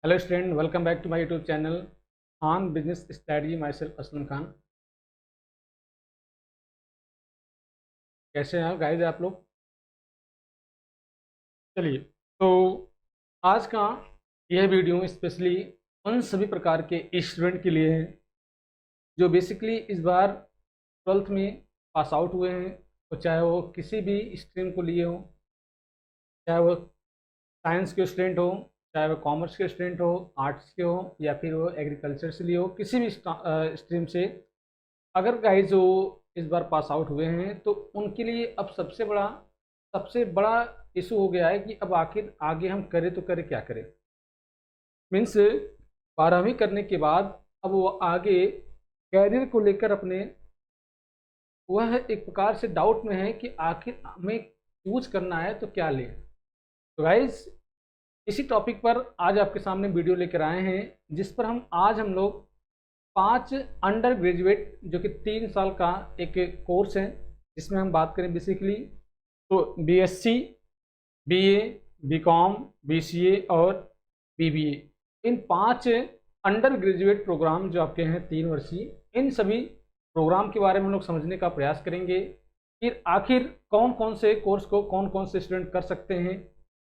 Hello student, welcome back to my YouTube channel on business strategy. Myself Aslam Khan. कैसे हैं guys आप लोग? चलिए, तो आज का यह वीडियो स्पेशली उन सभी प्रकार के स्टूडेंट के लिए है जो बेसिकली इस बार 12th में पास आउट हुए हैं। तो चाहे वो किसी भी स्ट्रीम को लिए हो, चाहे वो साइंस के स्टूडेंट हो, चाहे वो कॉमर्स के स्टूडेंट हो, आर्ट्स के हो, या फिर वो एग्रीकल्चर से लिए हो, किसी भी स्ट्रीम से अगर गाइज वो इस बार पास आउट हुए हैं तो उनके लिए अब सबसे बड़ा इशू हो गया है कि अब आखिर आगे हम करें तो करें क्या करें। मीन्स 12वीं करने के बाद अब वो आगे कैरियर को लेकर अपने वह एक प्रकार से डाउट में है कि आखिर हमें चूज करना है तो क्या लें। तो गाइज इसी टॉपिक पर आज आपके सामने वीडियो लेकर आए हैं, जिस पर हम लोग 5 अंडर ग्रेजुएट जो कि 3 साल का एक कोर्स है, जिसमें हम बात करें बेसिकली तो बीएससी, बीए, बीकॉम, बीसीए और बीबीए, इन 5 अंडर ग्रेजुएट प्रोग्राम जो आपके हैं 3 वर्षीय, इन सभी प्रोग्राम के बारे में हम लोग समझने का प्रयास करेंगे। फिर आखिर कौन कौन से कोर्स को कौन कौन से स्टूडेंट कर सकते हैं,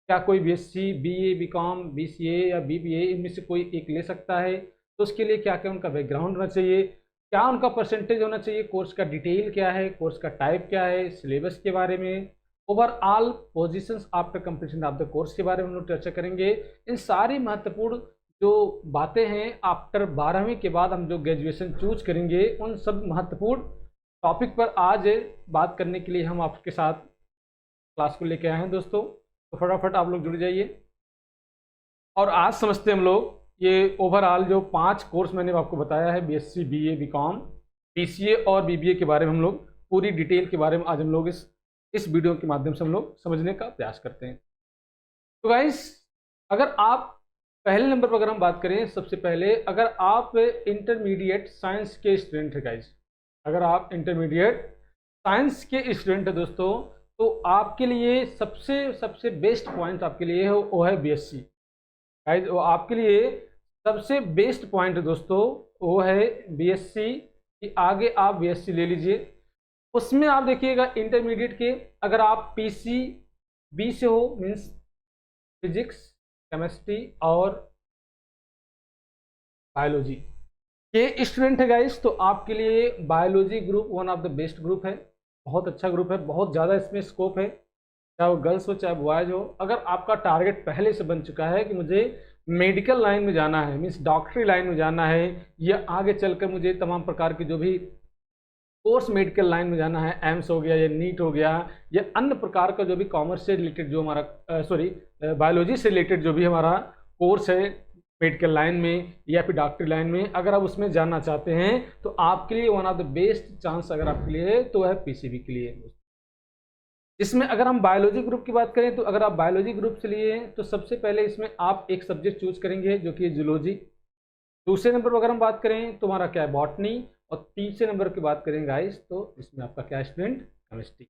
क्या कोई बीएससी, बीए, बीकॉम, बीसीए या बीबीए इनमें से कोई एक ले सकता है, तो उसके लिए क्या क्या उनका बैकग्राउंड होना चाहिए, क्या उनका परसेंटेज होना चाहिए, कोर्स का डिटेल क्या है, कोर्स का टाइप क्या है, सिलेबस के बारे में, overall positions after completion of the course के बारे में हम लोग चर्चा करेंगे। इन सारी महत्वपूर्ण जो बातें हैं आफ्टर 12वीं के बाद हम जो ग्रेजुएशन चूज करेंगे, उन सब महत्वपूर्ण टॉपिक पर आज बात करने के लिए हम आपके साथ क्लास को लेके आए हैं दोस्तों। तो फटाफट आप लोग जुड़ जाइए और आज समझते हैं हम लोग ये ओवरऑल जो 5 कोर्स मैंने आपको बताया है, बीएससी, बीए, बीकॉम, बीसीए और बीबीए के बारे में हम लोग पूरी डिटेल के बारे में आज हम लोग इस वीडियो के माध्यम से हम लोग समझने का प्रयास करते हैं। तो गाइस, अगर आप पहले नंबर पर अगर हम बात करें, सबसे पहले अगर आप इंटरमीडिएट साइंस के स्टूडेंट है गाइस, अगर आप इंटरमीडिएट साइंस के स्टूडेंट है दोस्तों, तो आपके लिए सबसे सबसे बेस्ट पॉइंट आपके लिए है वो है बीएससी। गाइस वो आपके लिए सबसे बेस्ट पॉइंट है दोस्तों, वो है बीएससी कि आगे आप बीएससी ले लीजिए। उसमें आप देखिएगा इंटरमीडिएट के अगर आप पीसी बी से हो, मीन्स फिजिक्स, केमिस्ट्री और बायोलॉजी के स्टूडेंट है गाइस, तो आपके लिए biology group one of the best group है, बहुत अच्छा ग्रुप है, बहुत ज़्यादा इसमें स्कोप है, चाहे वो गर्ल्स हो चाहे बॉयज हो। अगर आपका टारगेट पहले से बन चुका है कि मुझे मेडिकल लाइन में जाना है, मीन्स डॉक्टरी लाइन में जाना है, या आगे चलकर मुझे तमाम प्रकार की जो भी कोर्स मेडिकल लाइन में जाना है, एम्स हो गया या नीट हो गया या अन्य प्रकार का जो भी कॉमर्स से रिलेटेड जो हमारा बायोलॉजी से रिलेटेड जो भी हमारा कोर्स है मेडिकल लाइन में या फिर डॉक्टरी लाइन में, अगर आप उसमें जानना चाहते हैं तो आपके लिए one of the best chance अगर आपके लिए तो है पीसीबी के लिए। इसमें अगर हम बायोलॉजी ग्रुप की बात करें, तो अगर आप बायोलॉजी ग्रुप से लिए हैं तो सबसे पहले इसमें आप एक सब्जेक्ट चूज करेंगे जो कि जूलॉजी। दूसरे नंबर पर अगर हम बात करें तो हमारा क्या है, बॉटनी। और तीसरे नंबर की बात करें गाइस तो इसमें आपका क्या स्टूडेंट, केमिस्ट्री।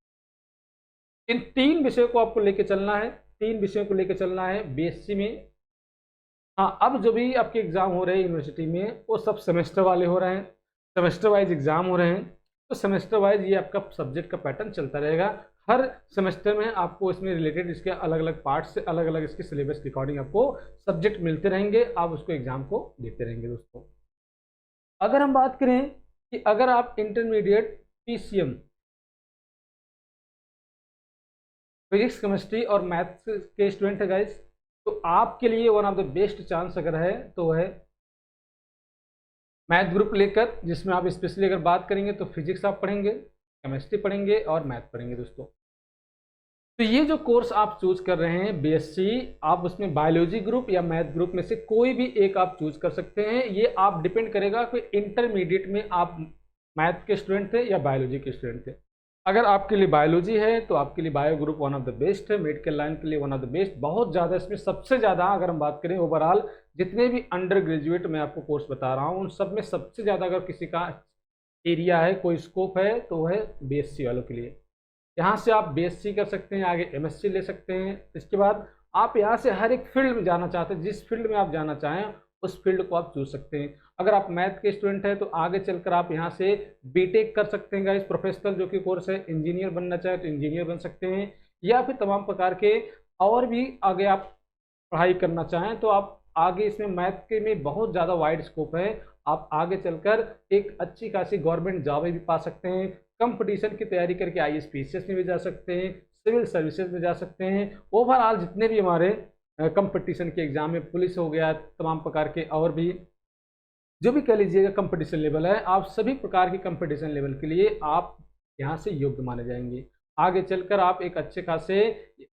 इन 3 विषयों को आपको लेके चलना है, 3 विषयों को लेके चलना है बीएससी में। हाँ, अब जो भी आपके एग्जाम हो रहे हैं यूनिवर्सिटी में वो सब सेमेस्टर वाले हो रहे हैं, सेमेस्टर वाइज एग्जाम हो रहे हैं। तो सेमेस्टर वाइज ये आपका सब्जेक्ट का पैटर्न चलता रहेगा। हर सेमेस्टर में आपको इसमें रिलेटेड इसके अलग अलग पार्ट से अलग अलग इसके सिलेबस के अकॉर्डिंग आपको सब्जेक्ट मिलते रहेंगे, आप उसको एग्जाम को देते रहेंगे दोस्तों। अगर हम बात करें कि अगर आप इंटरमीडिएट पीसीएम फिजिक्स, केमिस्ट्री और मैथ्स के स्टूडेंट है गाइस, तो आपके लिए one of the best chance अगर है तो है मैथ ग्रुप लेकर, जिसमें आप स्पेशली अगर बात करेंगे तो फिजिक्स आप पढ़ेंगे, केमिस्ट्री पढ़ेंगे और मैथ पढ़ेंगे दोस्तों। तो ये जो कोर्स आप चूज कर रहे हैं बीएससी, आप उसमें बायोलॉजी ग्रुप या मैथ ग्रुप में से कोई भी एक आप चूज कर सकते हैं। ये आप डिपेंड करेगा कि इंटरमीडिएट में आप मैथ के स्टूडेंट थे या बायोलॉजी के स्टूडेंट थे। अगर आपके लिए बायोलॉजी है तो आपके लिए bio group one of the best है, मेडिकल लाइन के लिए वन ऑफ द बेस्ट। बहुत ज़्यादा इसमें सबसे ज़्यादा अगर हम बात करें ओवरऑल जितने भी अंडर ग्रेजुएट मैं आपको कोर्स बता रहा हूँ उन सब में सबसे ज़्यादा अगर किसी का एरिया है, कोई स्कोप है, तो वो है बीएससी वालों के लिए। यहाँ से आप बीएससी कर सकते हैं, आगे एमएससी ले सकते हैं। इसके बाद आप यहाँ से हर एक फील्ड में जाना चाहते हैं, जिस फील्ड में आप जाना चाहें उस फील्ड को आप चूज सकते हैं। अगर आप मैथ के स्टूडेंट हैं तो आगे चलकर आप यहाँ से बीटेक कर सकते हैं गाइस, प्रोफेशनल जो कि कोर्स है। इंजीनियर बनना चाहे तो इंजीनियर बन सकते हैं, या फिर तमाम प्रकार के और भी आगे आप पढ़ाई करना चाहें तो आप आगे इसमें मैथ के में बहुत ज़्यादा वाइड स्कोप है। आप आगे चलकर एक अच्छी खासी गवर्नमेंट जॉब भी पा सकते हैं, कंपटीशन की तैयारी करके आईएएस पीसीएस में भी जा सकते हैं, सिविल सर्विसेज में जा सकते हैं। ओवरऑल जितने भी हमारे कंपटीशन के एग्जाम में, पुलिस हो गया, तमाम प्रकार के और भी जो भी कह लीजिएगा कंपटीशन लेवल है, आप सभी प्रकार की कंपटीशन लेवल के लिए आप यहाँ से योग्य माने जाएंगे। आगे चलकर आप एक अच्छे खासे,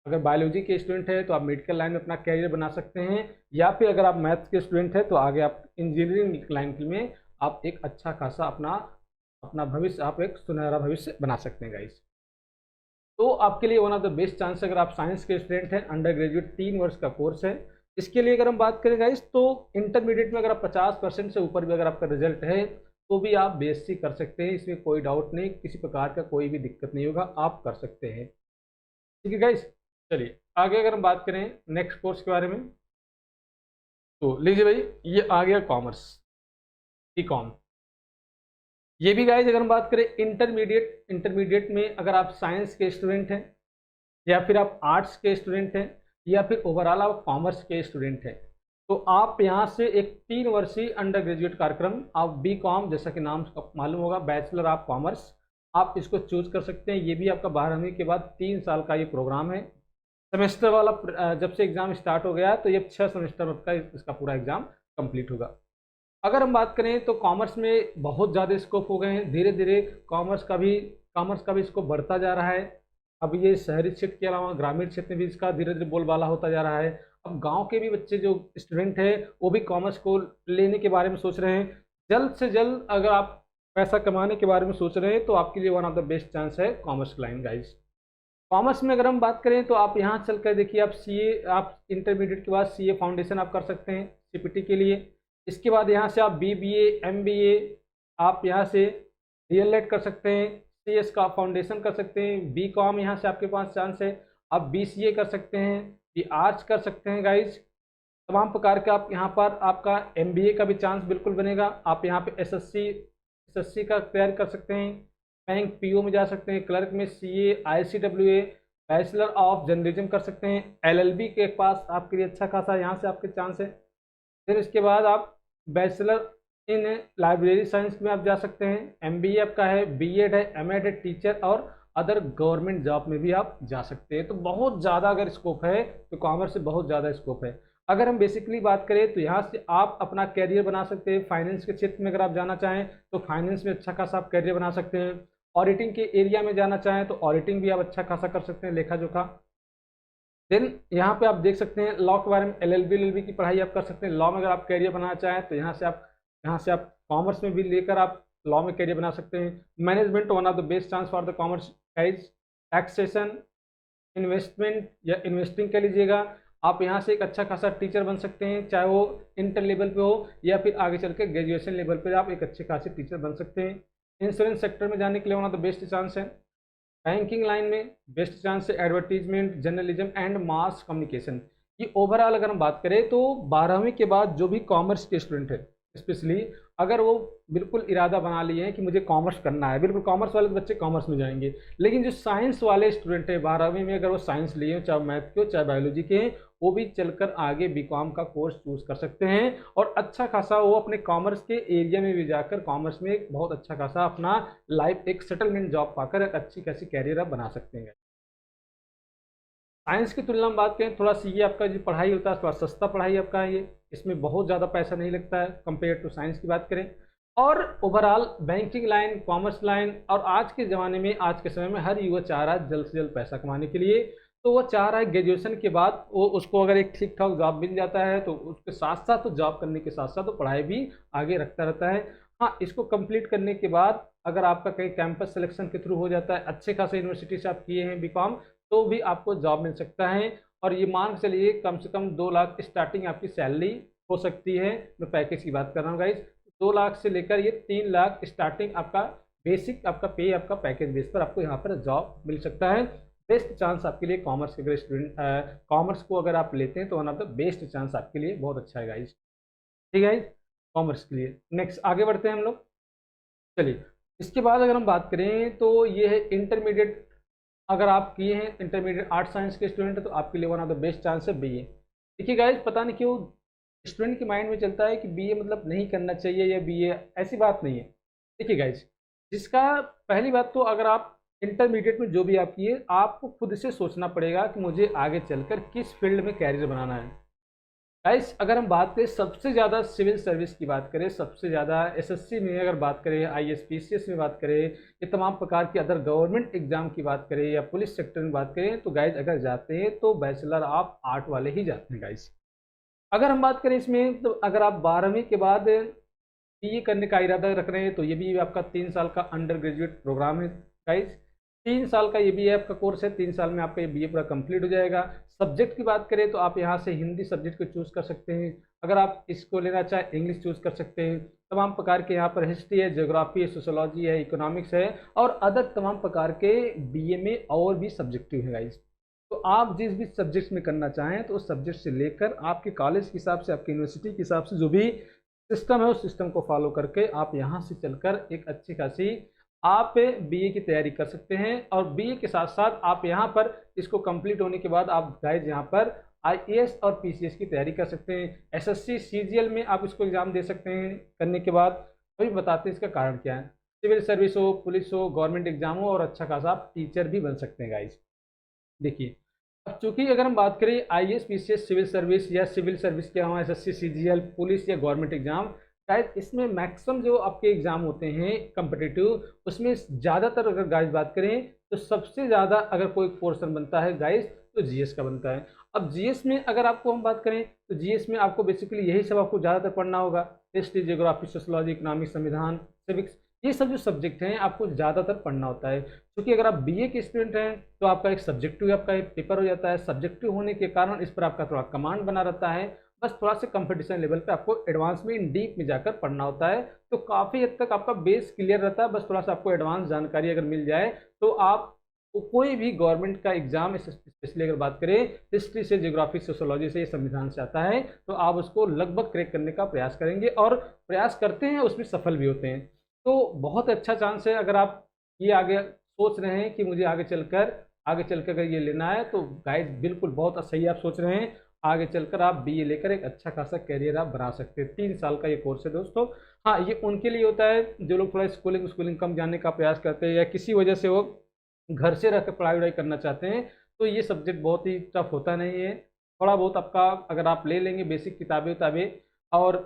अगर बायोलॉजी के स्टूडेंट है तो आप मेडिकल लाइन में अपना कैरियर बना सकते हैं, या फिर अगर आप मैथ्स के स्टूडेंट हैं तो आगे आप इंजीनियरिंग लाइन में आप एक अच्छा खासा अपना अपना भविष्य, आप एक सुनहरा भविष्य बना सकते हैं गाइस। तो आपके लिए one of the best chance, अगर आप साइंस के स्टूडेंट हैं, अंडर ग्रेजुएट 3 वर्ष का कोर्स है। इसके लिए अगर हम बात करें गाइस तो इंटरमीडिएट में अगर आप 50% से ऊपर भी अगर आपका रिजल्ट है तो भी आप बीएससी कर सकते हैं, इसमें कोई डाउट नहीं, किसी प्रकार का कोई भी दिक्कत नहीं होगा, आप कर सकते हैं। ठीक है गाइस, चलिए आगे अगर हम बात करें नेक्स्ट कोर्स के बारे में तो लीजिए भाई, ये आ गया कॉमर्स, बीकॉम। ये भी गाइस अगर हम बात करें इंटरमीडिएट में अगर आप साइंस के स्टूडेंट हैं, या फिर आप आर्ट्स के स्टूडेंट हैं, या फिर ओवरऑल आप कॉमर्स के स्टूडेंट हैं, तो आप यहाँ से एक 3 वर्षीय अंडर ग्रेजुएट कार्यक्रम, आप बीकॉम, जैसा कि नाम मालूम होगा, बैचलर ऑफ कॉमर्स, आप इसको चूज कर सकते हैं। ये भी आपका 12वीं के बाद 3 साल का ये प्रोग्राम है। सेमेस्टर वाला जब से एग्जाम स्टार्ट हो गया तो ये 6 सेमेस्टर का इसका पूरा एग्जाम कंप्लीट होगा। अगर हम बात करें तो कॉमर्स में बहुत ज़्यादा स्कोप हो गए हैं, धीरे धीरे कॉमर्स का भी स्कोप बढ़ता जा रहा है। अब ये शहरी क्षेत्र के अलावा ग्रामीण क्षेत्र में भी इसका धीरे धीरे बोलबाला होता जा रहा है। अब गांव के भी बच्चे जो स्टूडेंट हैं वो भी कॉमर्स को लेने के बारे में सोच रहे हैं। जल्द से जल्द अगर आप पैसा कमाने के बारे में सोच रहे हैं तो आपके लिए one of the best chance है कॉमर्स लाइन गाइस। कॉमर्स में अगर हम बात करें तो आप यहाँ चलकर देखिए, आप सीए, आप इंटरमीडिएट के बाद सीए फाउंडेशन आप कर सकते हैं सीपीटी के लिए। इसके बाद यहाँ से आप बीबीए, एमबीए, आप यहाँ से डीएलएड कर सकते हैं, सीएस का फाउंडेशन कर सकते हैं, बीकॉम यहाँ से आपके पास चांस है, आप बीसीए कर सकते हैं, आर्ट्स कर सकते हैं गाइज। तमाम प्रकार का आप यहाँ पर आपका एमबीए का भी चांस बिल्कुल बनेगा। आप यहाँ पे एसएससी का तैयारी कर सकते हैं, बैंक पीओ में जा सकते हैं, क्लर्क में CA, ICWA, bachelor of journalism कर सकते हैं, एलएलबी के पास आपके लिए अच्छा खासा यहाँ से आपके चांस है। फिर इसके बाद आप बैचलर इन लाइब्रेरी साइंस में आप जा सकते हैं, एमबीए आपका है, बीएड है, एमएड है, टीचर और अदर गवर्नमेंट जॉब में भी आप जा सकते हैं। तो बहुत ज़्यादा अगर स्कोप है तो कॉमर्स से बहुत ज़्यादा स्कोप है। अगर हम बेसिकली बात करें तो यहाँ से आप अपना कैरियर बना सकते हैं। फाइनेंस के क्षेत्र में अगर आप जाना चाहें तो फाइनेंस में अच्छा खासा आप कैरियर बना सकते हैं। ऑडिटिंग के एरिया में जाना चाहें तो ऑडिटिंग भी आप अच्छा खासा कर सकते हैं, लेखा जोखा। देन यहाँ पे आप देख सकते हैं लॉ के बारे में, एलएलबी की पढ़ाई आप कर सकते हैं। लॉ में अगर आप कैरियर बनाना चाहें तो यहाँ से आप कॉमर्स में भी लेकर आप लॉ में कैरियर बना सकते हैं। Management one of the best chance for the commerce guys. Taxation, investment या इन्वेस्टिंग कह लीजिएगा, आप यहाँ से एक अच्छा खासा टीचर बन सकते हैं, चाहे वो इंटर लेवल पे हो या फिर आगे चल के ग्रेजुएशन लेवल पे आप एक अच्छे खासे टीचर बन सकते हैं। इंश्योरेंस सेक्टर में जाने के लिए one of the best chance है। बैंकिंग लाइन में बेस्ट चांस है, advertisement, journalism and mass communication. ये ओवरऑल अगर हम बात करें तो 12वीं के बाद जो भी कॉमर्स के स्टूडेंट है, स्पेशली अगर वो बिल्कुल इरादा बना लिए हैं कि मुझे कॉमर्स करना है, बिल्कुल कॉमर्स वाले बच्चे कॉमर्स में जाएंगे। लेकिन जो साइंस वाले स्टूडेंट है 12वीं में, अगर वो साइंस लिए हो, चाहे मैथ के हो चाहे बायोलॉजी के हैं, वो भी चलकर आगे बीकॉम का कोर्स चूज कर सकते हैं और अच्छा खासा वो अपने कॉमर्स के एरिया में भी जाकर कॉमर्स में एक बहुत अच्छा खासा अपना लाइफ, एक सेटलमेंट जॉब पाकर एक अच्छी खासी कैरियर आप बना सकते हैं। साइंस की तुलना में बात करें, थोड़ा सी ये आपका जो पढ़ाई होता है थोड़ा सस्ता पढ़ाई आपका है, ये इसमें बहुत ज़्यादा पैसा नहीं लगता है कंपेयर टू साइंस की बात करें। और overall banking line, commerce line, और आज के ज़माने में, आज के समय में हर युवा चाह रहा है जल्द से जल्द पैसा कमाने के लिए। तो वो चाह रहा है ग्रेजुएशन के बाद वो उसको अगर एक ठीक ठाक जॉब मिल जाता है तो उसके साथ साथ, तो जॉब करने के साथ साथ तो पढ़ाई भी आगे रखता रहता है। हाँ, इसको कंप्लीट करने के बाद अगर आपका कहीं कैंपस सिलेक्शन के थ्रू हो जाता है, अच्छे खासे यूनिवर्सिटी से आप किए हैं बीकॉम, तो भी आपको जॉब मिल सकता है। और ये मान के चलिए कम से कम 2 लाख स्टार्टिंग आपकी सैलरी हो सकती है। मैं पैकेज की बात कर रहा हूँ गाइज, 2 लाख से लेकर ये 3 लाख स्टार्टिंग आपका बेसिक आपका पे, आपका पैकेज बेस पर आपको यहाँ पर जॉब मिल सकता है। बेस्ट चांस आपके लिए कॉमर्स के, अगर स्टूडेंट कॉमर्स को अगर आप लेते हैं तो one of the best chance आपके लिए बहुत अच्छा है गाइज। ठीक है गाइज, कॉमर्स के लिए। नेक्स्ट आगे बढ़ते हैं हम लोग। चलिए, इसके बाद अगर हम बात करें तो ये है इंटरमीडिएट। अगर आप किए हैं इंटरमीडिएट आर्ट साइंस के स्टूडेंट तो आपके लिए one of the best chance है बीए। देखिए गाइज, पता नहीं क्यों स्टूडेंट के माइंड में चलता है कि बीए मतलब नहीं करना चाहिए या बीए, ऐसी बात नहीं है। देखिए गाइज, जिसका पहली बात तो अगर आप इंटरमीडिएट में जो भी आप किए, आपको खुद से सोचना पड़ेगा कि मुझे आगे चलकर किस फील्ड में कैरियर बनाना है। गाइस, अगर हम बात करें सबसे ज़्यादा सिविल सर्विस की बात करें, सबसे ज़्यादा एसएससी में अगर बात करें, आईएएस पीसीएस में बात करें, ये तमाम प्रकार की अदर गवर्नमेंट एग्जाम की बात करें या पुलिस सेक्टर में बात करें, तो गाइस अगर जाते हैं तो बैचलर आप आर्ट वाले ही जाते हैं गाइस। अगर हम बात करें इसमें, तो अगर आप 12वीं के बाद बीए करने का इरादा रख रहे हैं तो ये भी आपका 3 साल का अंडर ग्रेजुएट प्रोग्राम है गाइस। 3 साल का ये भी आपका कोर्स है, 3 साल में आपका ये बीए पूरा कंप्लीट हो जाएगा। सब्जेक्ट की बात करें तो आप यहाँ से हिंदी सब्जेक्ट को चूज़ कर सकते हैं, अगर आप इसको लेना चाहें इंग्लिश चूज़ कर सकते हैं। तमाम प्रकार के यहाँ पर हिस्ट्री है, ज्योग्राफी है, सोशोलॉजी है, इकोनॉमिक्स है और अदर तमाम प्रकार के बीए में और भी सब्जेक्टिव है गाइस। तो आप जिस भी सब्जेक्ट में करना चाहें तो उस सब्जेक्ट से लेकर आपके कॉलेज के हिसाब से, आपकी यूनिवर्सिटी के हिसाब से जो भी सिस्टम है उस सिस्टम को फॉलो करके आप यहाँ से चलकर एक अच्छी खासी आप बीए की तैयारी कर सकते हैं। और बीए के साथ साथ आप यहाँ पर इसको कंप्लीट होने के बाद आप गाइज यहाँ पर आईएएस और पीसीएस की तैयारी कर सकते हैं। एसएससी सीजीएल में आप इसको एग्ज़ाम दे सकते हैं। करने के बाद अभी बताते हैं इसका कारण क्या है। सिविल सर्विस हो, पुलिस हो, गवर्नमेंट एग्जाम हो और अच्छा खासा आप टीचर भी बन सकते हैं गाइज। देखिए, अब चूंकि अगर हम बात करें आईएएस पीसीएस सिविल सर्विस या सिविल सर्विस के अलावा एसएससी सीजीएल पुलिस या गवर्नमेंट एग्जाम, शायद इसमें मैक्सिमम जो आपके एग्जाम होते हैं कम्पिटिटिव, उसमें ज़्यादातर अगर गाइस बात करें तो सबसे ज़्यादा अगर कोई पोर्शन बनता है गाइस तो जीएस का बनता है। अब जीएस में अगर आपको हम बात करें तो जीएस में आपको बेसिकली यही सब आपको ज़्यादातर पढ़ना होगा। हिस्ट्री, ज्योग्राफी, सोशोलॉजी, इकोनॉमिक्स, संविधान, सिविक्स, ये सब जो सब्जेक्ट हैं आपको ज़्यादातर पढ़ना होता है। क्योंकि अगर आप बीए के स्टूडेंट हैं तो आपका एक सब्जेक्टिव आपका एक पेपर हो जाता है। सब्जेक्टिव होने के कारण इस पर आपका थोड़ा कमांड बना रहता है। बस थोड़ा सा कंपटीशन लेवल पे आपको एडवांस में इन डीप में जाकर पढ़ना होता है, तो काफ़ी हद तक आपका बेस क्लियर रहता है। बस थोड़ा सा आपको एडवांस जानकारी अगर मिल जाए तो आप कोई भी गवर्नमेंट का एग्जाम, स्पेशली अगर बात करें हिस्ट्री से, ज्योग्राफी, सोशोलॉजी से, संविधान से आता है तो आप उसको लगभग क्रैक करने का प्रयास करेंगे और प्रयास करते हैं, उसमें सफल भी होते हैं। तो बहुत अच्छा चांस है। अगर आप ये आगे सोच रहे हैं कि मुझे आगे चलकर अगर ये लेना है तो गाइड बिल्कुल बहुत सही आप सोच रहे हैं। आगे चलकर आप बीए लेकर एक अच्छा खासा करियर आप बना सकते हैं। 3 साल का ये कोर्स है दोस्तों। हाँ, ये उनके लिए होता है जो लोग थोड़ा स्कूलिंग कम जाने का प्रयास करते हैं या किसी वजह से वो घर से रहकर पढ़ाई वढ़ाई करना चाहते हैं, तो ये सब्जेक्ट बहुत ही टफ होता नहीं है। थोड़ा बहुत आपका अगर आप ले लेंगे बेसिक किताबें उताबें और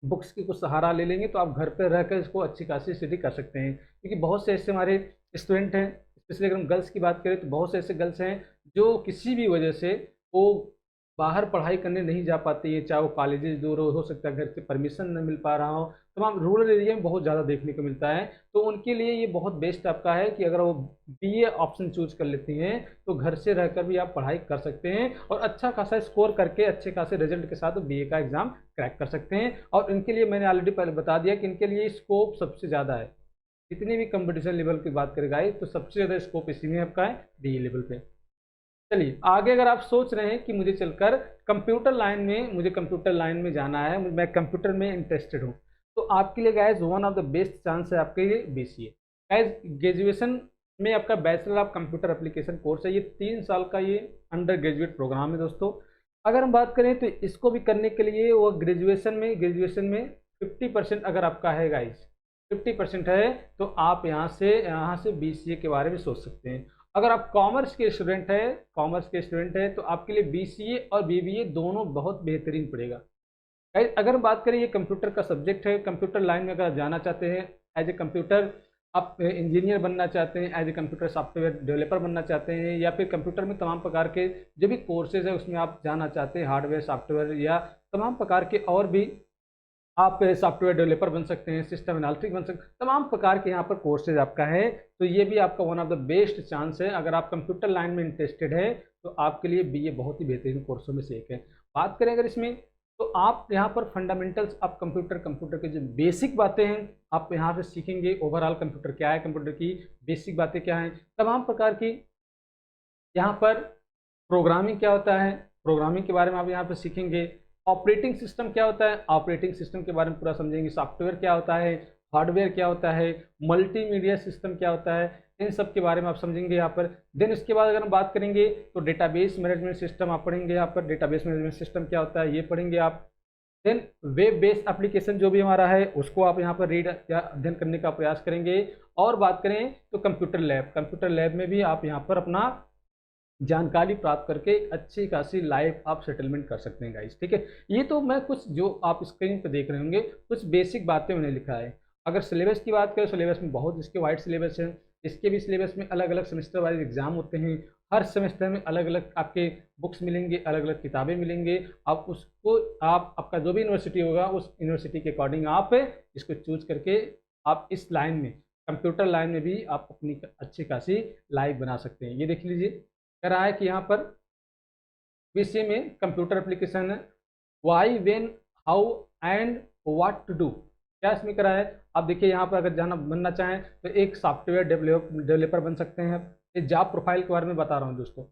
बुक्स की कुछ सहारा ले लेंगे तो आप घर पर रहकर इसको अच्छी खासी स्टडी कर सकते हैं। क्योंकि बहुत से ऐसे हमारे स्टूडेंट हैं, स्पेशली अगर हम गर्ल्स की बात करें तो बहुत से ऐसे गर्ल्स हैं जो किसी भी वजह से वो बाहर पढ़ाई करने नहीं जा पाती है, चाहे वो कॉलेजेस दूर हो सकता है घर से परमिशन न मिल पा रहा हो। तमाम रूरल एरिया में बहुत ज़्यादा देखने को मिलता है। तो उनके लिए ये बहुत बेस्ट आपका है कि अगर वो बीए ऑप्शन चूज कर लेती हैं तो घर से रहकर भी आप पढ़ाई कर सकते हैं और अच्छा खासा स्कोर करके अच्छे खासे रिजल्ट के साथ बीए का एग्ज़ाम क्रैक कर सकते हैं। और इनके लिए मैंने ऑलरेडी पहले बता दिया कि इनके लिए स्कोप सबसे ज़्यादा है। जितनी भी कंपटीशन लेवल की बात करेगा तो सबसे ज़्यादा स्कोप इसी में आपका है, बीए लेवल पे। चलिए आगे, अगर आप सोच रहे हैं कि मुझे चलकर मुझे कंप्यूटर लाइन में जाना है, मैं कंप्यूटर में इंटरेस्टेड हूँ, तो आपके लिए guys one of the best chance है आपके लिए बीसीए। गाइज, ग्रेजुएशन में आपका bachelor of computer application course है। ये 3 साल का ये अंडर ग्रेजुएट प्रोग्राम है दोस्तों। अगर हम बात करें तो इसको भी करने के लिए वो ग्रेजुएशन में 50% अगर आपका है गाइज, 50% है तो आप यहाँ से बीसीए के बारे में सोच सकते हैं। अगर आप कॉमर्स के स्टूडेंट है तो आपके लिए बीसीए और बीबीए दोनों बहुत बेहतरीन पड़ेगा। अगर बात करें ये कंप्यूटर का सब्जेक्ट है, कंप्यूटर लाइन में अगर आप जाना चाहते हैं एज ए कंप्यूटर आप इंजीनियर बनना चाहते हैं, as a computer software developer बनना चाहते हैं, या फिर कंप्यूटर में तमाम प्रकार के जो भी कोर्सेज है उसमें आप जाना चाहते हैं, हार्डवेयर सॉफ्टवेयर या तमाम प्रकार के और भी आप सॉफ्टवेयर डेवलपर बन सकते हैं, सिस्टम एनालिटिक बन सकते हैं, तमाम प्रकार के यहाँ पर कोर्सेज आपका है। तो ये भी आपका one of the best chance है। अगर आप कंप्यूटर लाइन में इंटरेस्टेड है तो आपके लिए बीए बहुत ही बेहतरीन कोर्सों में से एक है। बात करें अगर इसमें तो आप यहाँ पर फंडामेंटल्स ऑफ कंप्यूटर के जो बेसिक बातें हैं आप यहाँ से सीखेंगे। ओवरऑल कंप्यूटर क्या है, कंप्यूटर की बेसिक बातें क्या हैं, तमाम प्रकार की यहाँ पर प्रोग्रामिंग क्या होता है, प्रोग्रामिंग के बारे में आप यहाँ पर सीखेंगे। ऑपरेटिंग सिस्टम क्या होता है, ऑपरेटिंग सिस्टम के बारे में पूरा समझेंगे। सॉफ्टवेयर क्या होता है, हार्डवेयर क्या होता है, मल्टीमीडिया सिस्टम क्या होता है, इन सब के बारे में आप समझेंगे यहाँ पर। देन उसके बाद अगर हम बात करेंगे तो डेटाबेस मैनेजमेंट सिस्टम आप पढ़ेंगे। यहाँ पर डेटाबेस मैनेजमेंट सिस्टम क्या होता है ये पढ़ेंगे आप। देन वेब बेस्ड एप्लीकेशन जो भी हमारा है उसको आप यहाँ पर रीड या अध्ययन करने का प्रयास करेंगे। और बात करें तो कंप्यूटर लैब, कंप्यूटर लैब में भी आप यहाँ पर अपना जानकारी प्राप्त करके अच्छी खासी लाइफ आप सेटलमेंट कर सकते हैं गाइस, ठीक है। ये तो मैं कुछ जो आप स्क्रीन पर देख रहे होंगे कुछ बेसिक बातें मैंने लिखा है। अगर सिलेबस की बात करें, सिलेबस में बहुत इसके वाइड सिलेबस है। इसके भी सिलेबस में अलग अलग सेमेस्टर वाइज एग्जाम होते हैं। हर सेमेस्टर में अलग अलग आपके बुक्स मिलेंगे, अलग अलग किताबें मिलेंगे। आप उसको आप आपका जो भी यूनिवर्सिटी होगा उस यूनिवर्सिटी के अकॉर्डिंग आप इसको चूज करके आप इस लाइन में, कंप्यूटर लाइन में भी आप अपनी अच्छी खासी लाइफ बना सकते हैं। ये देख लीजिए कह रहा है कि यहाँ पर बीसीए में कंप्यूटर एप्लीकेशन है, why when how and what to do, क्या इसमें करा है। आप देखिए यहाँ पर अगर जाना बनना चाहें तो एक सॉफ्टवेयर डेवलपर बन सकते हैं। ये जॉब प्रोफाइल के बारे में बता रहा हूँ दोस्तों,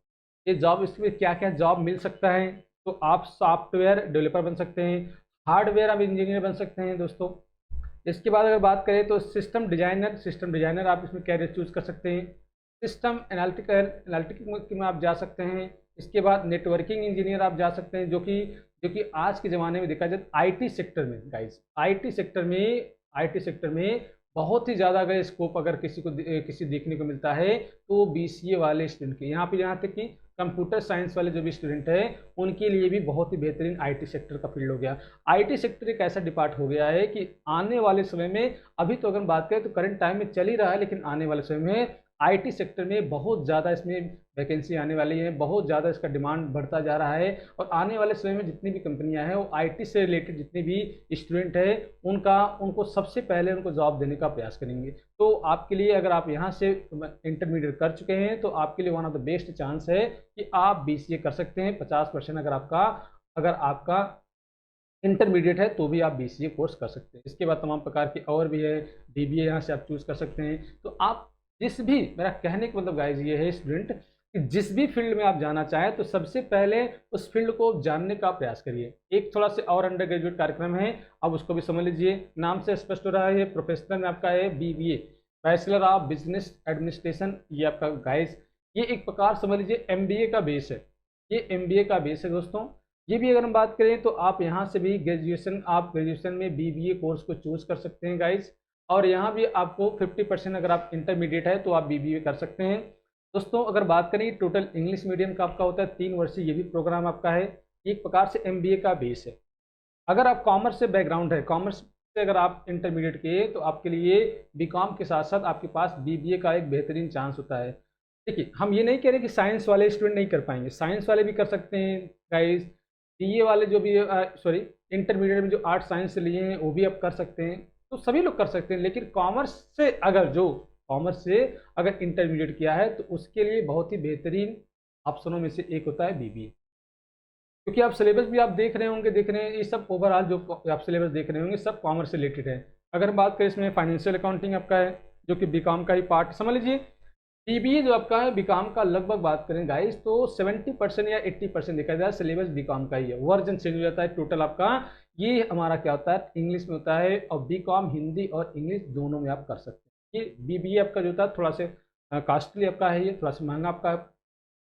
ये जॉब इसमें क्या क्या जॉब मिल सकता है। तो आप सॉफ्टवेयर डेवलपर बन सकते हैं, हार्डवेयर आप इंजीनियर बन सकते हैं दोस्तों। इसके बाद अगर बात करें तो सिस्टम डिजाइनर, सिस्टम डिजाइनर आप इसमें कैरियर चूज कर सकते हैं। सिस्टम एनालिटिक में आप जा सकते हैं। इसके बाद नेटवर्किंग इंजीनियर आप जा सकते हैं, जो कि आज के ज़माने में देखा जाए आईटी सेक्टर में गाइस, आईटी सेक्टर में बहुत ही ज़्यादा अगर स्कोप अगर किसी देखने को मिलता है तो बीसीए वाले स्टूडेंट के यहाँ तक कि कंप्यूटर साइंस वाले जो भी स्टूडेंट है उनके लिए भी बहुत ही बेहतरीन आईटी सेक्टर का फील्ड हो गया। आईटी सेक्टर एक ऐसा डिपार्ट हो गया है कि आने वाले समय में, अभी तो अगर बात करें तो करंट टाइम में चल ही रहा है, लेकिन आने वाले समय में आईटी सेक्टर में बहुत ज़्यादा इसमें वैकेंसी आने वाली है, बहुत ज़्यादा इसका डिमांड बढ़ता जा रहा है। और आने वाले समय में जितनी भी कंपनियां हैं वो आईटी से रिलेटेड जितने भी स्टूडेंट हैं उनको सबसे पहले उनको जॉब देने का प्रयास करेंगे। तो आपके लिए अगर आप यहाँ से इंटरमीडिएट कर चुके हैं तो आपके लिए one of the best chance है कि आप बीसीए कर सकते हैं। 50% अगर आपका इंटरमीडिएट है तो भी आप बीसीए कोर्स कर सकते हैं। इसके बाद तमाम प्रकार की और भी है, डीबीए यहाँ से आप चूज़ कर सकते हैं। तो आप जिस भी, मेरा कहने का मतलब गाइज ये है स्टूडेंट कि जिस भी फील्ड में आप जाना चाहें तो सबसे पहले उस फील्ड को जानने का प्रयास करिए। एक थोड़ा से और अंडर ग्रेजुएट कार्यक्रम है, अब उसको भी समझ लीजिए। नाम से स्पष्ट हो रहा है, प्रोफेशनल में आपका है BBA, bachelor of business administration. ये आपका गाइज ये एक प्रकार समझ लीजिए एमबीए का बेस है, ये एमबीए का बेस है दोस्तों। ये भी अगर हम बात करें तो आप यहाँ से भी ग्रेजुएशन में बीबीए कोर्स को चूज कर सकते हैं गाइज। और यहाँ भी आपको 50% अगर आप इंटरमीडिएट है तो आप बीबीए कर सकते हैं दोस्तों। अगर बात करें टोटल इंग्लिश मीडियम का आपका होता है 3 वर्षीय, ये भी प्रोग्राम आपका है, एक प्रकार से एमबीए का बेस है। अगर आप कॉमर्स से बैकग्राउंड है, कॉमर्स से अगर आप इंटरमीडिएट किए तो आपके लिए बीकॉम के साथ साथ आपके पास बीबीए का एक बेहतरीन चांस होता है। देखिए हम ये नहीं कह रहे कि साइंस वाले स्टूडेंट नहीं कर पाएंगे, साइंस वाले भी कर सकते हैं गाइज। बीए वाले जो भी इंटरमीडिएट में जो आर्ट साइंस से लिए हैं वो भी आप कर सकते हैं, तो सभी लोग कर सकते हैं। लेकिन कॉमर्स से अगर इंटरमीडिएट किया है तो उसके लिए बहुत ही बेहतरीन ऑप्शनों में से एक होता है बीबीए। क्योंकि आप सिलेबस भी आप देख रहे हैं ये सब ओवरऑल जो आप सिलेबस देख रहे होंगे सब कॉमर्स से रिलेटेड है। अगर बात करें इसमें फाइनेंशियल अकाउंटिंग आपका है जो कि बीकॉम का ही पार्ट समझ लीजिए। बीबीए जो आपका है बीकॉम का लगभग बात करें गाइस तो 70% या 80% देखा जाए सिलेबस बीकॉम का ही है। वर्जन चेंज हो जाता है टोटल आपका। ये हमारा क्या होता है इंग्लिश में होता है, और बीकॉम हिंदी और इंग्लिश दोनों में आप कर सकते हैं। ये बीबीए आपका जो होता है थोड़ा से कॉस्टली आपका है, ये थोड़ा सा महंगा आपका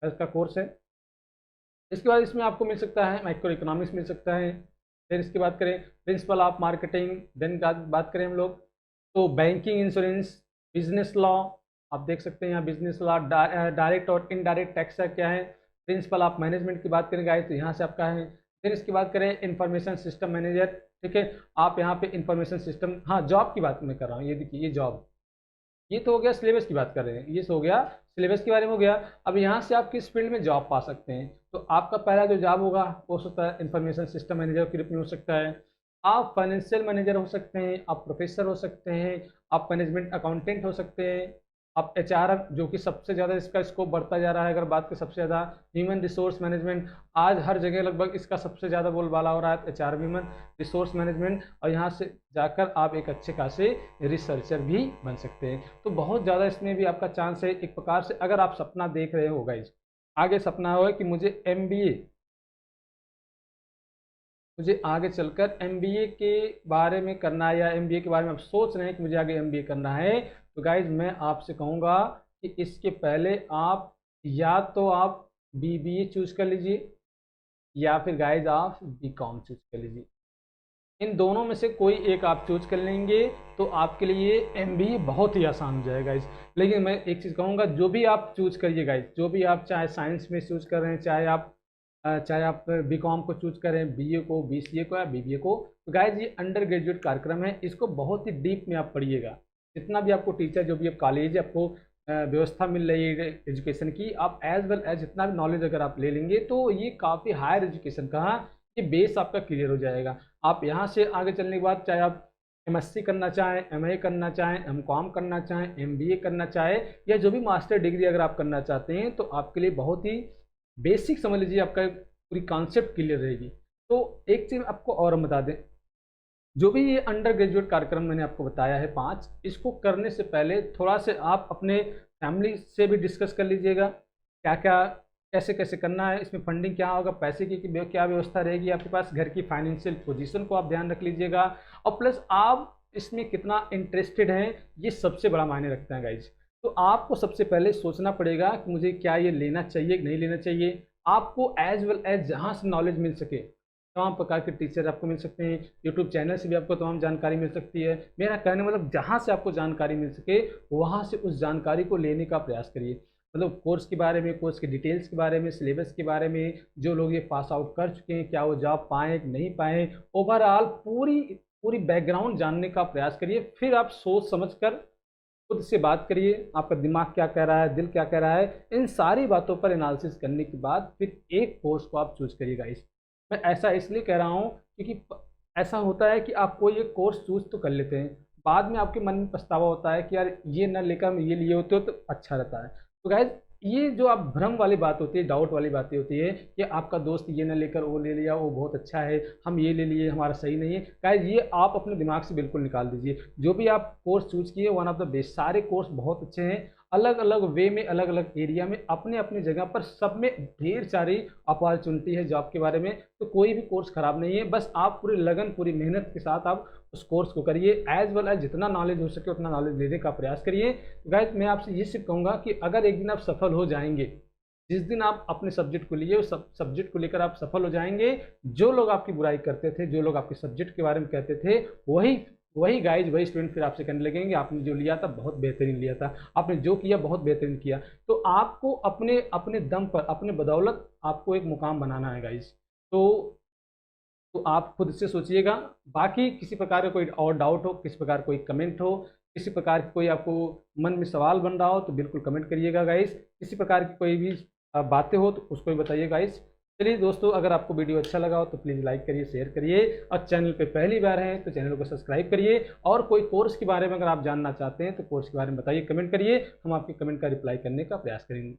इसका कोर्स है। इसके बाद इसमें आपको मिल सकता है माइक्रो इकोनॉमिक्स मिल सकता है। फिर इसकी बात करें प्रिंसिपल ऑफ मार्केटिंग, देन बात करें हम लोग तो बैंकिंग, इंश्योरेंस, बिजनेस लॉ आप देख सकते हैं यहाँ बिजनेस लॉ, डायरेक्ट और इनडायरेक्ट टैक्स का क्या है। प्रिंसिपल ऑफ मैनेजमेंट की बात करें गाइस तो यहाँ से आपका है। फिर इसकी बात करें इंफॉर्मेशन सिस्टम मैनेजर, ठीक है। आप यहाँ पे इंफॉर्मेशन सिस्टम, हाँ जॉब की बात मैं कर रहा हूँ, ये देखिए ये जॉब, ये तो हो गया सिलेबस की बात कर रहे हैं, ये हो गया सिलेबस के बारे में हो गया। अब यहाँ से आप किस फील्ड में जॉब पा सकते हैं, तो आपका पहला जो जॉब होगा वो होता है इंफॉर्मेशन सिस्टम मैनेजर के रूप में हो सकता है। आप फाइनेंशियल मैनेजर हो सकते हैं, आप प्रोफेसर हो सकते हैं, आप मैनेजमेंट अकाउंटेंट हो सकते हैं, आप एचआर जो कि सबसे ज़्यादा इसका स्कोप बढ़ता जा रहा है। अगर बात करें सबसे ज़्यादा ह्यूमन रिसोर्स मैनेजमेंट, आज हर जगह लगभग इसका सबसे ज़्यादा बोलबाला हो रहा है एचआर, ह्यूमन रिसोर्स मैनेजमेंट। और यहाँ से जाकर आप एक अच्छे खासे रिसर्चर भी बन सकते हैं। तो बहुत ज़्यादा इसमें भी आपका चांस है। एक प्रकार से अगर आप सपना देख रहे हो गाइस आगे सपना है कि मुझे एमबीए, मुझे आगे चलकर एमबीए के बारे में करना है, या एमबीए के बारे में आप सोच रहे हैं कि मुझे आगे एमबीए करना है, तो गाइज मैं आपसे कहूँगा कि इसके पहले आप या तो आप बीबीए चूज कर लीजिए, या फिर गाइज आप बीकॉम चूज कर लीजिए। इन दोनों में से कोई एक आप चूज कर लेंगे तो आपके लिए एमबीए बहुत ही आसान हो जाएगा गाइज। लेकिन मैं एक चीज़ कहूँगा, जो भी आप चूज करिए गाइज, जो भी आप चाहे साइंस में चूज कर रहे हैं, चाहे आप बीकॉम को चूज करें, बीए को, बीसीए को या बीबीए को, तो गाइज ये अंडर ग्रेजुएट कार्यक्रम है, इसको बहुत ही डीप में आप पढ़िएगा। जितना भी आपको टीचर, जो भी आप कॉलेज आपको व्यवस्था मिल रही है एजुकेशन की, आप एज वेल एज जितना भी नॉलेज अगर आप ले लेंगे तो ये काफ़ी हायर एजुकेशन का ये बेस आपका क्लियर हो जाएगा। आप यहाँ से आगे चलने के बाद चाहे आप एमएससी करना चाहें, एमए करना चाहें, एमकॉम करना चाहें, एमबीए करना चाहें, या जो भी मास्टर डिग्री अगर आप करना चाहते हैं, तो आपके लिए बहुत ही बेसिक समझ लीजिए, आपका पूरी कॉन्सेप्ट क्लियर रहेगी। तो एक चीज़ आपको और हम बता दें, जो भी ये अंडर ग्रेजुएट कार्यक्रम मैंने आपको बताया है 5, इसको करने से पहले थोड़ा से आप अपने फैमिली से भी डिस्कस कर लीजिएगा, क्या क्या कैसे कैसे करना है, इसमें फंडिंग क्या होगा, पैसे की क्या व्यवस्था रहेगी आपके पास, घर की फाइनेंशियल पोजीशन को आप ध्यान रख लीजिएगा, और प्लस आप इसमें कितना इंटरेस्टेड हैं, ये सबसे बड़ा मायने रखता है गाइज। तो आपको सबसे पहले सोचना पड़ेगा कि मुझे क्या ये लेना चाहिए कि नहीं लेना चाहिए। आपको एज वेल एज जहाँ से नॉलेज मिल सके, तमाम प्रकार के टीचर आपको मिल सकते हैं, यूट्यूब चैनल से भी आपको तमाम जानकारी मिल सकती है। मेरा कहने मतलब जहाँ से आपको जानकारी मिल सके वहाँ से उस जानकारी को लेने का प्रयास करिए। मतलब कोर्स के बारे में, कोर्स के डिटेल्स के बारे में, सिलेबस के बारे में, जो लोग ये पास आउट कर चुके हैं क्या वो जॉब पाएँ कि नहीं पाएँ, ओवरऑल पूरी पूरी बैकग्राउंड जानने का प्रयास करिए। फिर आप सोच समझ कर खुद से बात करिए, आपका दिमाग क्या कह रहा है, दिल क्या कह रहा है, इन सारी बातों पर एनालिसिस करने के बाद फिर एक कोर्स को आप चूज करिएगा। मैं ऐसा इसलिए कह रहा हूँ क्योंकि ऐसा होता है कि आप कोई एक कोर्स चूज तो कर लेते हैं, बाद में आपके मन में पछतावा होता है कि यार ये न लेकर हम ये लिए होते हो तो अच्छा रहता है। तो गाइज ये जो आप भ्रम वाली बात होती है, डाउट वाली बातें होती है कि आपका दोस्त ये न लेकर वो ले लिया, वो बहुत अच्छा है, हम ये ले लिए हमारा सही नहीं है, गाइज ये आप अपने दिमाग से बिल्कुल निकाल दीजिए। जो भी आप कोर्स चूज किए वन ऑफ द बेस्ट, सारे कोर्स बहुत अच्छे हैं, अलग अलग वे में, अलग अलग एरिया में, अपने अपने जगह पर, सब में ढेर सारी अपॉर्चुनिटी है जॉब के बारे में। तो कोई भी कोर्स खराब नहीं है, बस आप पूरी लगन, पूरी मेहनत के साथ आप उस कोर्स को करिए, एज वेल एज जितना नॉलेज हो सके उतना नॉलेज लेने का प्रयास करिए। गाइस मैं आपसे ये सिर्फ कहूँगा कि अगर एक दिन आप सफल हो जाएंगे, जिस दिन आप अपने सब्जेक्ट को लिए, उस सब्जेक्ट को लेकर आप सफल हो जाएंगे, जो लोग आपकी बुराई करते थे, जो लोग आपके सब्जेक्ट के बारे में कहते थे, वही वही गाइज, वही स्टूडेंट फिर आपसे कहने लगेंगे आपने जो लिया था बहुत बेहतरीन लिया था, आपने जो किया बहुत बेहतरीन किया। तो आपको अपने अपने दम पर, अपने बदौलत आपको एक मुकाम बनाना है गाइज। तो आप खुद से सोचिएगा। बाकी किसी प्रकार का कोई और डाउट हो, किसी प्रकार कोई कमेंट हो, किसी प्रकार की कोई आपको मन में सवाल बन रहा हो तो बिल्कुल कमेंट करिएगा गाइस। किसी प्रकार की कोई भी बातें हो तो उसको भी बताइए गाइस। चलिए दोस्तों, अगर आपको वीडियो अच्छा लगा हो तो प्लीज़ लाइक करिए, शेयर करिए, और चैनल पे पहली बार हैं तो चैनल को सब्सक्राइब करिए। और कोई कोर्स के बारे में अगर आप जानना चाहते हैं तो कोर्स के बारे में बताइए, कमेंट करिए, हम आपके कमेंट का रिप्लाई करने का प्रयास करेंगे।